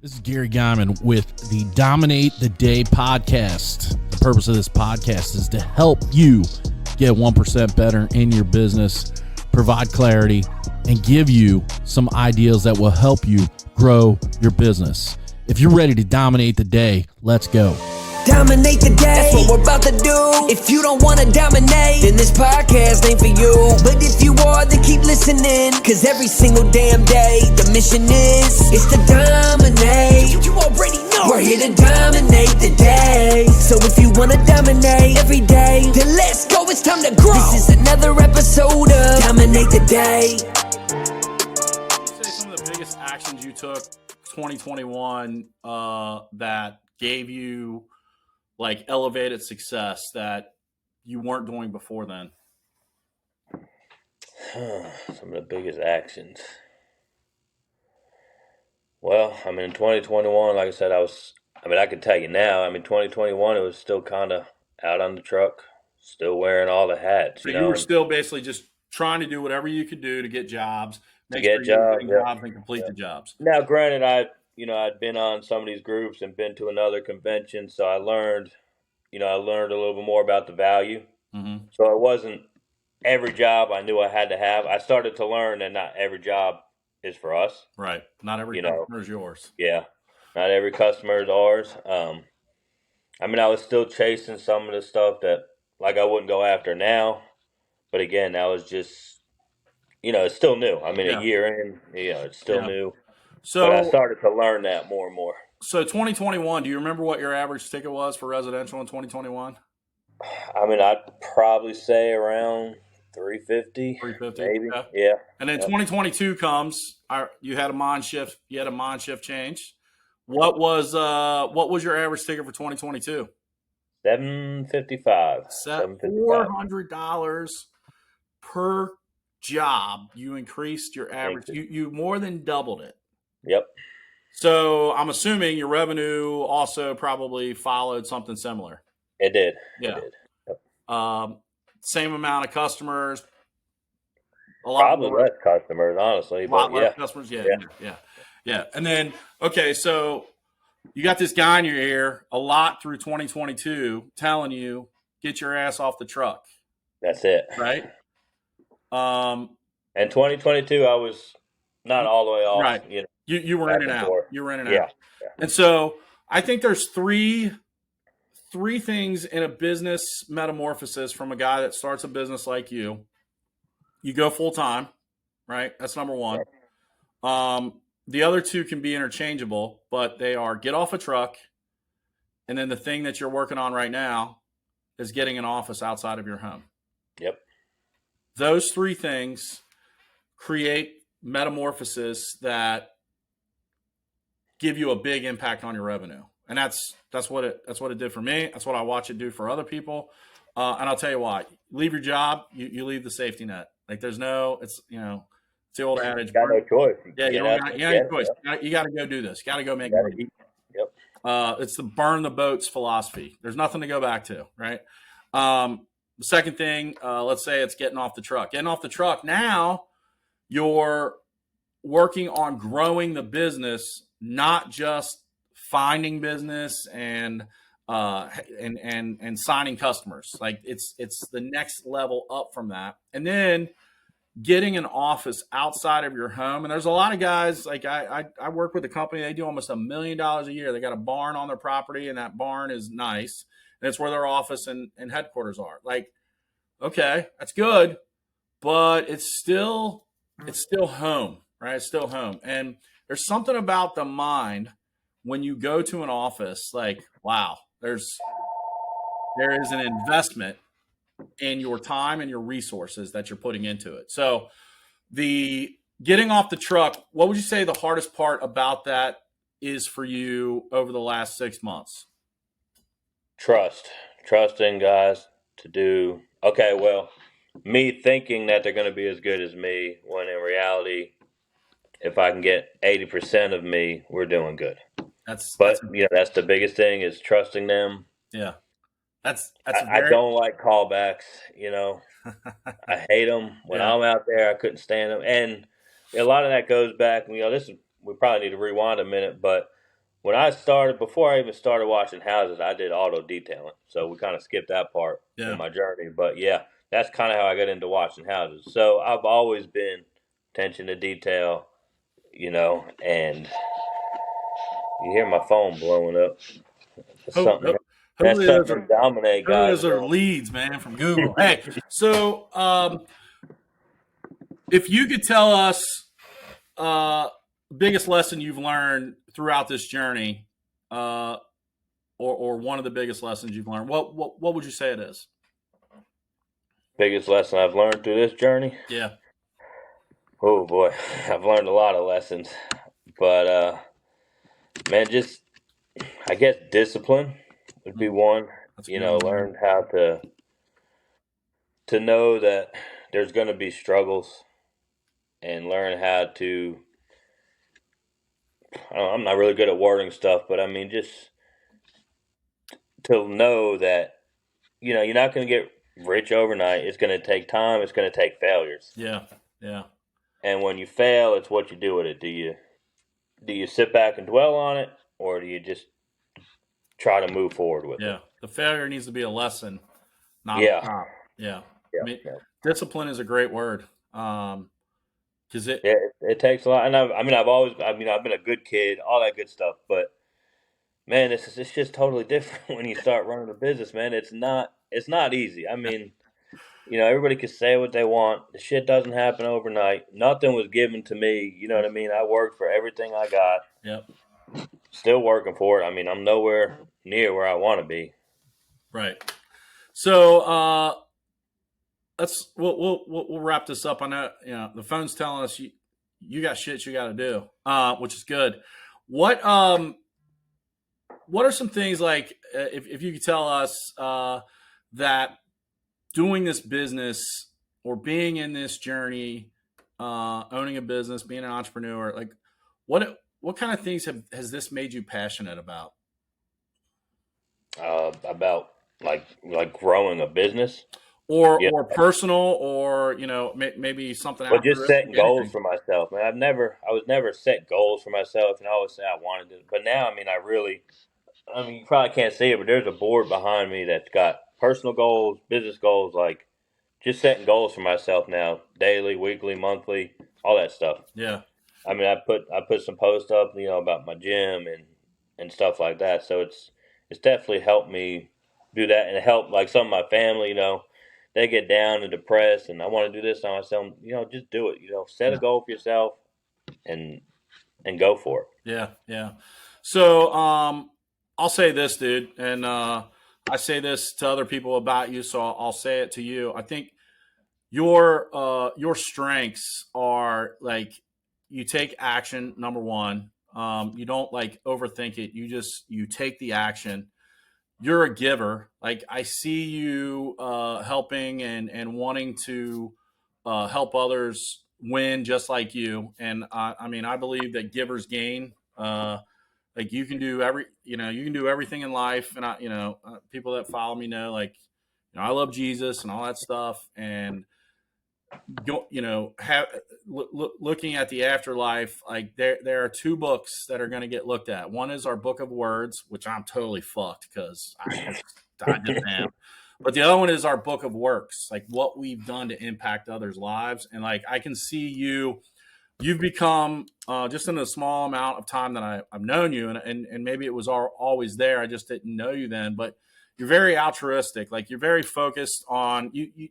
This is Gary Guyman with the Dominate the Day podcast. The purpose of this podcast is to help you get 1% better in your business, provide clarity, and give you some ideas that will help you grow your business. If you're ready to dominate the day, let's go. Dominate the day, that's what we're about to do. If you don't want to dominate, then this podcast ain't for you. But if you are, then keep listening, cause every single damn day, the mission is to dominate. You already know we're here to dominate the day. So if you want to dominate every day, then let's go, it's time to grow. This is another episode of Dominate the Day. Say some of the biggest actions you took 2021 that gave you like elevated success that you weren't doing before then? Some of the biggest actions. Well, in 2021, like I said, I can tell you now, 2021, it was still kind of out on the truck, still wearing all the hats. So you were still basically just trying to do whatever you could do to get jobs, jobs and complete the jobs. Now, granted, I'd been on some of these groups and been to another convention, so I learned a little bit more about the value. Mm-hmm. So it wasn't every job I knew I had to have. I started to learn that not every job is for us. Right. Not every customer is yours. Yeah. Not every customer is ours. I was still chasing some of the stuff that like I wouldn't go after now. But again, that was just, it's still new. A year in, it's still new. So but I started to learn that more and more. So 2021, do you remember what your average ticket was for residential in 2021? I'd probably say around 350, maybe. Yeah. And then 2022 comes. You had a mind shift. You had a mind shift change. What was your average ticket for 2022? $755. $400 per job. You increased your average. You more than doubled it. Yep. So I'm assuming your revenue also probably followed something similar. It did. Yeah. It did. Yep. Same amount of customers. Probably less customers, honestly. Less customers. Yeah. And then, okay, so you got this guy in your ear a lot through 2022 telling you, get your ass off the truck. That's it. Right? And 2022, I was not all the way off. Right. You were in and out. You were in and out. Yeah. And so I think there's three things in a business metamorphosis from a guy that starts a business like you. You go full time, right? That's number one. The other two can be interchangeable, but they are get off a truck, and then the thing that you're working on right now is getting an office outside of your home. Yep. Those three things create metamorphosis that give you a big impact on your revenue. And that's what it did for me. That's what I watch it do for other people. And I'll tell you why. Leave your job, you leave the safety net. Like it's the old adage. You got no choice. Yeah, you got no choice. You got to go do this. You got to go make money. Yep. It's the burn the boats philosophy. There's nothing to go back to, right? The second thing, let's say it's getting off the truck. Getting off the truck, now you're working on growing the business, not just finding business and signing customers. Like it's the next level up from that. And then getting an office outside of your home. And there's a lot of guys, like I work with a company, they do almost $1 million a year. They got a barn on their property, and that barn is nice. And it's where their office and headquarters are. Like, okay, that's good, but it's still home, right? It's still home. And there's something about the mind when you go to an office, like, wow, there is an investment in your time and your resources that you're putting into it. So the getting off the truck, what would you say the hardest part about that is for you over the last 6 months? Trusting guys to do, okay, well, me thinking that they're going to be as good as me, when in reality, if I can get 80% of me, we're doing good. That's the biggest thing is trusting them. Yeah. I don't like callbacks, I hate them. When I'm out there, I couldn't stand them. And a lot of that goes back, we probably need to rewind a minute, but when I started, before I even started washing houses, I did auto detailing. So we kind of skipped that part in Yeah. my journey. But yeah, that's kind of how I got into washing houses. So I've always been attention to detail, and you hear my phone blowing up. That's Ho- something. ho- That's Hopefully those something are that Dominic hopefully guys those are are doing. leads, man, from Google. Hey, so if you could tell us uh, biggest lesson you've learned throughout this journey, uh, or one of the biggest lessons you've learned, what would you say it is? Biggest lesson I've learned through this journey. Yeah. Oh boy, I've learned a lot of lessons, but man, just I guess discipline would be Mm, one. that's a good one, man. Learned how to know that there's going to be struggles, and learn how to. I'm not really good at wording stuff, but I mean just to know that you're not going to get rich overnight. It's going to take time. It's going to take failures, Yeah. Yeah. and when you fail, it's what you do with it. Do you sit back and dwell on it, or do you just try to move forward with it? Yeah. The failure needs to be a lesson, not a Yeah, stop. Yeah. I yeah, mean, yeah. discipline is a great word. Because Yeah, it takes a lot, and I've been a good kid, all that good stuff. But man, it's just totally different when you start running a business, man. It's not easy. I mean, everybody can say what they want. The shit doesn't happen overnight. Nothing was given to me. You know what I mean? I worked for everything I got. Yep. Still working for it. I mean, I'm nowhere near where I want to be. Right. So let's we'll wrap this up. I know the phone's telling us you got shit you got to do, which is good. What what are some things like if you could tell us that doing this business or being in this journey, owning a business, being an entrepreneur, like what kind of things has this made you passionate about, About like growing a business. Yeah. or personal, or maybe something But just altruistic, setting goals anything? for myself, man. I was never set goals for myself, and I always say I wanted to. But now, I mean, you probably can't see it, but there's a board behind me that's got personal goals, business goals, like just setting goals for myself now, daily, weekly, monthly, all that stuff. Yeah, I mean, I put some posts up, about my gym and stuff like that. So it's definitely helped me do that, and it helped like some of my family. They get down and depressed, and I want to do this. And I tell them, just do it. Set a yeah, goal for yourself and go for it. yeah, yeah. So I'll say this, dude, and I say this to other people about you, so I'll say it to you. I think your strengths are like you take action. Number one, you don't like overthink it. You take the action. You're a giver. Like I see you helping and wanting to help others win just like you. And I mean, I believe that givers gain. Like you can do you can do everything in life. And people that follow me know, like, I love Jesus and all that stuff. And looking at the afterlife, like there are two books that are going to get looked at. One is our book of words, which I'm totally fucked because I just am. But the other one is our book of works, like what we've done to impact others' lives. And like I can see you've become just in a small amount of time that I've known you, and maybe it was always there. I just didn't know you then, but you're very altruistic. Like you're very focused on you.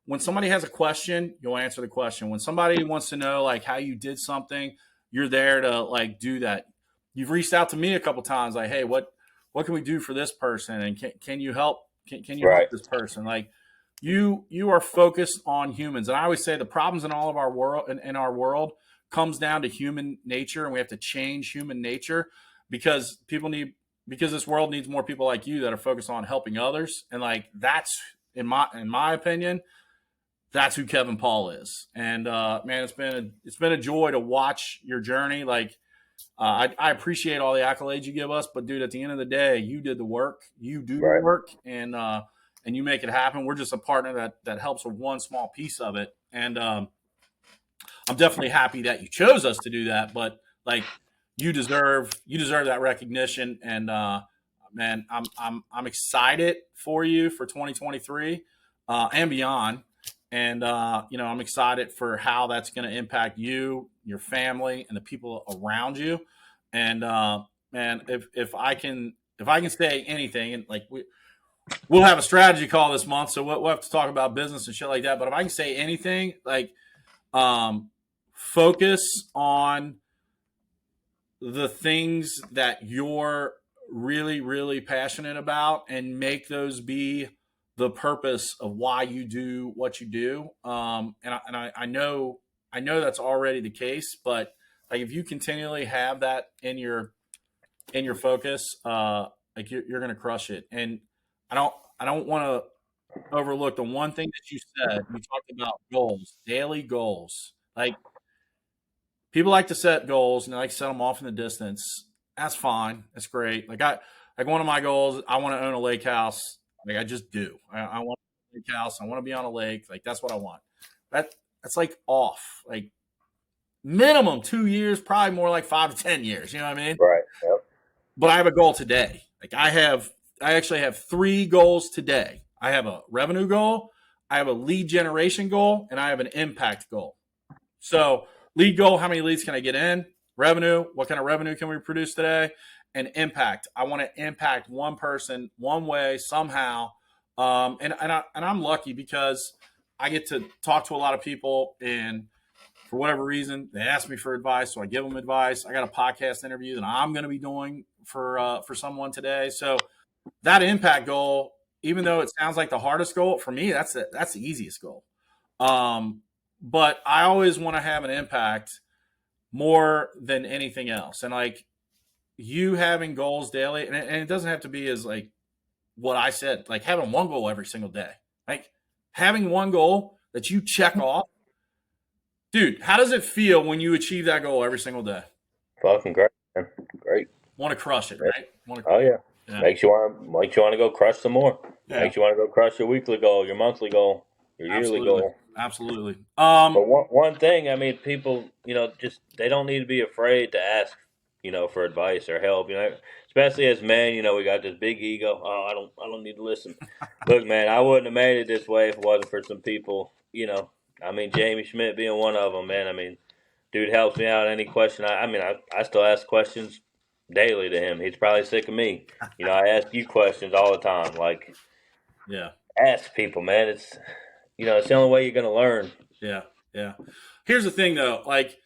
When somebody has a question, you'll answer the question. When somebody wants to know like how you did something, you're there to like do that. You've reached out to me a couple times, like, hey, what can we do for this person, and can you help? Can you help Right. this person? Like you are focused on humans, and I always say the problems in all of our world in our world comes down to human nature, and we have to change human nature because because this world needs more people like you that are focused on helping others, and like that's in my opinion, that's who Kevin Paul is. And man, it's been a joy to watch your journey. Like I appreciate all the accolades you give us, but dude, at the end of the day, you did the work, you do the Right. work, and you make it happen. We're just a partner that helps with one small piece of it, and I'm definitely happy that you chose us to do that. But like, you deserve that recognition. And man, I'm excited for you for 2023 and beyond. And I'm excited for how that's going to impact you, your family, and the people around you. And man, if I can say anything, and like we'll have a strategy call this month, so we'll have to talk about business and shit like that. But if I can say anything, like um, focus on the things that you're really, really passionate about and make those be the purpose of why you do what you do. And I know that's already the case, but like if you continually have that in your focus, like you're going to crush it. And I don't want to overlook the one thing that you said. You talked about goals, daily goals. Like people like to set goals and they like to set them off in the distance. That's fine. That's great. Like one of my goals, I want to own a lake house. Like I just do. I want a lake house. I want to be on a lake. Like that's what I want. That's like off. Like minimum 2 years, probably more like 5 to 10 years. You know what I mean? Right. Yep. But I have a goal today. Like I actually have 3 goals today. I have a revenue goal, I have a lead generation goal, and I have an impact goal. So lead goal, how many leads can I get in? Revenue, what kind of revenue can we produce today? And impact, I want to impact one person one way somehow. And I'm lucky because I get to talk to a lot of people, and for whatever reason, they ask me for advice, so I give them advice. I got a podcast interview that I'm going to be doing for someone today. So that impact goal, even though it sounds like the hardest goal for me, that's the easiest goal. But I always want to have an impact more than anything else, and like you having goals daily, and it doesn't have to be as like what I said, like having one goal every single day, like having one goal that you check off. Dude, how does it feel when you achieve that goal every single day? Fucking great, man. Great. Want to crush it, right? Want to, Oh yeah. yeah, Makes you want to go crush some more. yeah, Makes you want to go crush your weekly goal, your monthly goal, your yearly absolutely, goal. absolutely. But one thing, I mean, people, just they don't need to be afraid to ask, for advice or help. Especially as men, we got this big ego. Oh, I don't need to listen. Look, man, I wouldn't have made it this way if it wasn't for some people. I mean, Jamie Schmidt being one of them, man. I mean, dude helps me out. Any question, I still ask questions daily to him. He's probably sick of me. I ask you questions all the time. Like, Yeah, ask people, man. It's the only way you're gonna learn. yeah, yeah. Here's the thing, though. Like,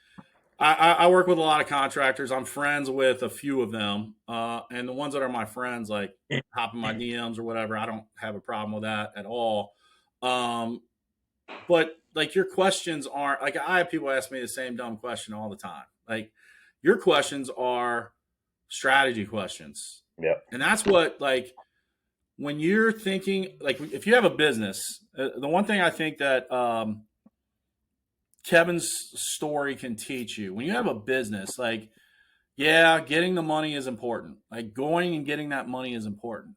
I work with a lot of contractors. I'm friends with a few of them, and the ones that are my friends, like hop in my DMs or whatever. I don't have a problem with that at all. Um, but like your questions aren't like I have people ask me the same dumb question all the time. Like your questions are strategy questions, Yeah. and that's what like when you're thinking like if you have a business. The one thing I think that Kevin's story can teach you when you have a business, like, yeah, getting the money is important. Like going and getting that money is important.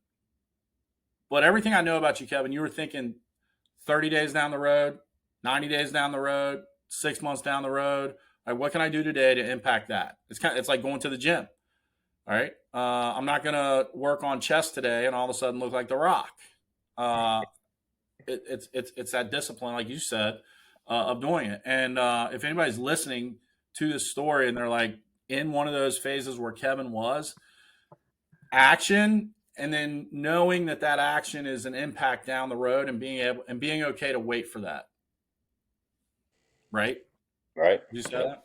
But everything I know about you, Kevin, you were thinking 30 days down the road, 90 days down the road, 6 months down the road. Like, what can I do today to impact that? It's like going to the gym. All right. I'm not going to work on chest today and all of a sudden look like The Rock. Uh, it's that discipline, like you said, of doing it. And if anybody's listening to this story and they're like in one of those phases where Kevin was, action, and then knowing that that action is an impact down the road, and being okay to wait for that. Right? Right. You say Yep. that?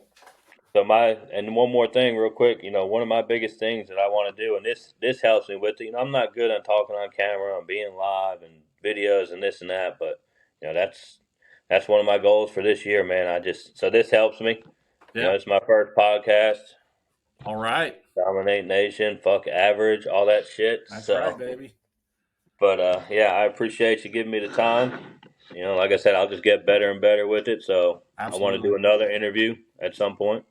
So and one more thing, real quick. One of my biggest things that I want to do, and this helps me with it. I'm not good on talking on camera, and being live, and videos, and this and that. But that's one of my goals for this year, man. So this helps me. Yeah. It's my first podcast. All right. Dominate Nation, fuck average, all that shit. That's So, right, baby. but yeah, I appreciate you giving me the time. Like I said, I'll just get better and better with it. So I want to Absolutely. do another interview at some point.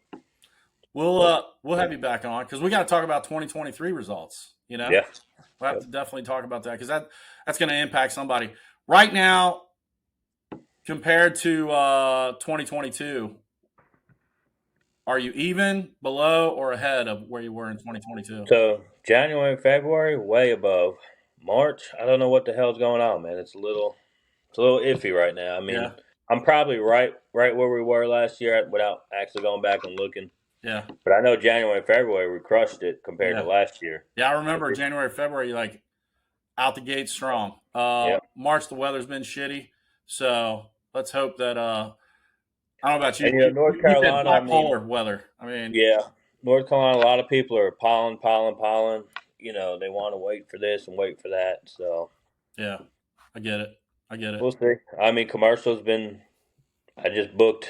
We'll have you back on because we got to talk about 2023 results. Yeah. We'll have to definitely talk about that because that's going to impact somebody right now compared to 2022. Are you even, below, or ahead of where you were in 2022? So January and February, way above. March, I don't know what the hell's going on, man. It's a little iffy right now. I Yeah, mean, I'm probably right where we were last year without actually going back and looking. yeah, But I know January and February we crushed it compared to yeah, last year. yeah. I remember January, February, like out the gate strong. Yep. March, the weather's been shitty, so let's hope that. I don't know about you. And North We've had Carolina, I mean, bipolar weather. I mean, yeah, North Carolina, a lot of people are pollen. They want to wait for this and wait for that. So yeah, I get it. I get it. we'll see. I mean, commercial's been. I just booked,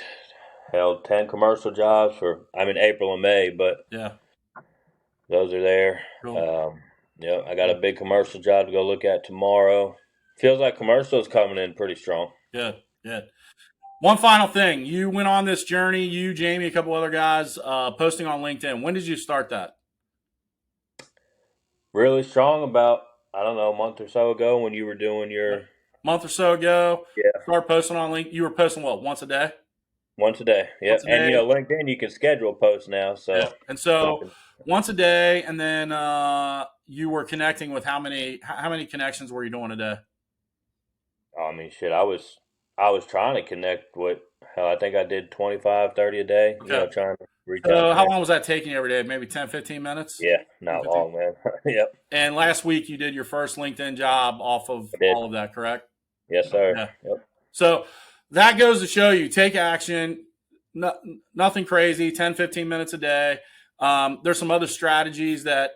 held 10 commercial jobs for. I'm in April and May, but Yeah, those are there. cool. I got a big commercial job to go look at tomorrow. Feels like commercial's coming in pretty strong. Good, good. One final thing. You went on this journey, you, Jamie, a couple other guys, posting on LinkedIn. When did you start that? Really strong about, I don't know, a month or so ago when you were doing your. Month or so ago. Yeah. Start posting on LinkedIn. You were posting what, once a day? Once a day. Yeah. Once a And, day. LinkedIn, you can schedule posts now. So. Yeah. And so once a day, and then you were connecting with how many connections were you doing a day? I mean, shit, I was trying to connect with, hell, I think I did 25, 30 a day, Okay. trying to reach So out. how long was that taking you every day? Maybe 10, 15 minutes? Yeah, not long, man. Yep. And last week you did your first LinkedIn job off of all of that, correct? Yes, sir. Yeah. Yep. So that goes to show you, take action, nothing crazy, 10, 15 minutes a day. There's some other strategies that,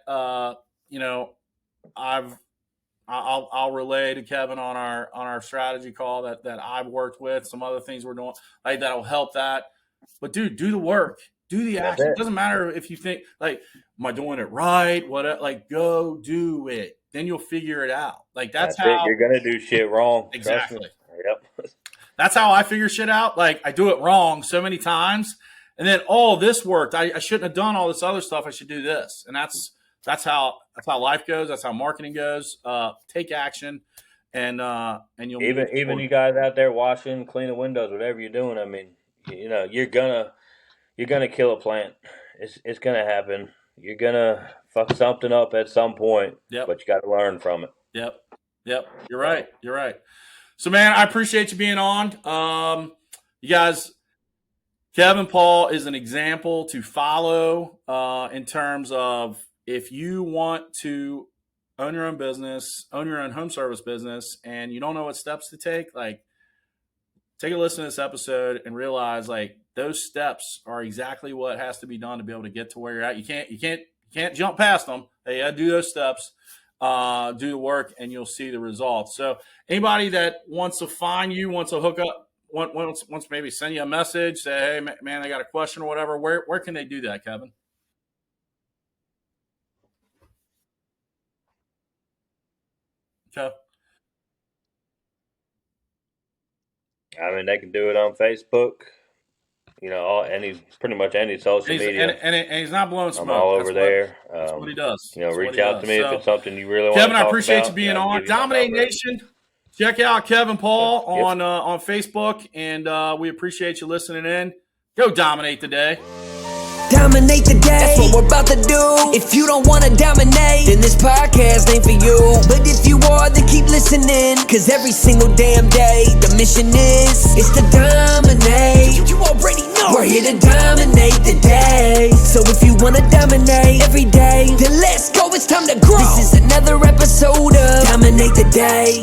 I'll relay to Kevin on our strategy call that I've worked with, some other things we're doing like that'll help that. But dude, do the work, do the action. It doesn't matter if you think like, am I doing it right? What, like, go do it. Then you'll figure it out. Like that's how it. You're gonna do shit wrong. Exactly. Yep. That's how I figure shit out. Like I do it wrong so many times, and then this worked. I shouldn't have done all this other stuff. I should do this, and that's how life goes. That's how marketing goes. Take action, and you'll even you guys out there washing, cleaning windows, whatever you're doing. I mean, you're gonna kill a plant. It's gonna happen. You're gonna fuck something up at some point. Yep. But you got to learn from it. Yep. You're right. So, man, I appreciate you being on. You guys, Kevin Paul is an example to follow in terms of if you want to own your own business, own your own home service business, and you don't know what steps to take, like take a listen to this episode and realize like those steps are exactly what has to be done to be able to get to where you're at. You can't jump past them. You got to do those steps. Do the work, and you'll see the results. So anybody that wants to find you, wants to hook up, wants maybe send you a message, say, hey, man, I got a question or whatever, where can they do that, Kevin? Okay. I mean, they can do it on Facebook. Pretty much any social media. And he's not blowing smoke. I'm all over there. That's what he does. Reach out to me if it's something you really want Kevin, to talk I appreciate about. you being on. Dominate Nation. Check out Kevin Paul on Facebook, and we appreciate you listening in. Go dominate the day. Dominate the day, that's what we're about to do. If you don't wanna dominate, then this podcast ain't for you. But if you are, then keep listening, cause every single damn day, the mission is to dominate. You already know, we're here to dominate the day. So if you wanna dominate every day, then let's go, it's time to grow. This is another episode of Dominate the Day.